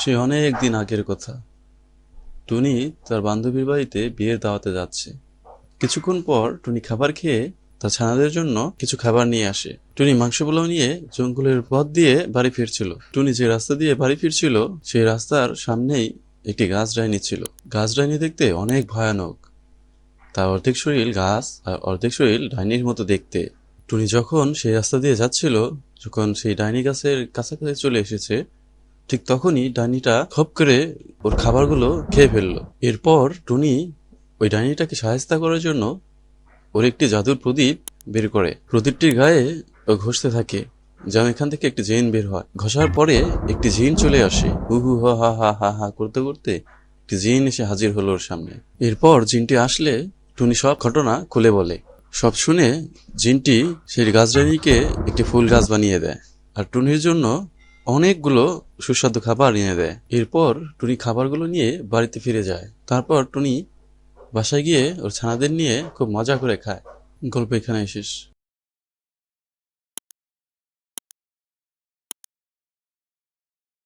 সে অনেক দিন আগের কথা। টুনি তার বান্ধবীর বাড়িতে বিয়ের দাওয়াতে যাচ্ছে। কিছুক্ষণ পর টুনি খাবার খেয়ে তার ছানাদের জন্য কিছু খাবার নিয়ে আসে। টুনি মাংস পোলাও নিয়ে জঙ্গলের পথ দিয়ে বাড়ি ফিরছিল। টুনি যে রাস্তা দিয়ে বাড়ি ফিরছিল সেই রাস্তার সামনেই একটি গাছড়াইনি ছিল। গাছড়াইনি দেখতে অনেক ভয়ানক। তার অর্ধেক শরীর ঘাস আর অর্ধেক শরীর ডাইনির মতো দেখতে। টুনি যখন সেই রাস্তা দিয়ে যাচ্ছিল, যখন সেই ডাইনি গাছের কাছাকাছি চলে এসেছে, ঠিক তখনই ডাইনিটা খপ করে ওর খাবারগুলো খেয়ে ফেললো। এরপর টুনি ওই ডাইনিটাকে সাহায্য করার জন্য ওর একটি জাদুর প্রদীপ বের করে। প্রদীপটির গায়ে ও ঘষতে থাকে যেন এখান থেকে একটি জিন বের হয়। ঘষার পরে একটি জিন চলে আসে। হু হু হা হা হা হা হা করতে করতে একটি জিন এসে হাজির হলো ওর সামনে। এরপর জিনটি আসলে টুনি সব ঘটনা খুলে বলে। সব শুনে জিনটি সেই গাছরানীকে একটি ফুল গাছ বানিয়ে দেয় আর টুনির জন্য অনেকগুলো সুস্বাদু খাবার এনে দেয়। এরপর টুনি খাবারগুলো নিয়ে বাড়িতে ফিরে যায়। তারপর টুনি বাসায় গিয়ে ওর ছানাদের নিয়ে খুব মজা করে খায়। গল্প এখানে শেষ।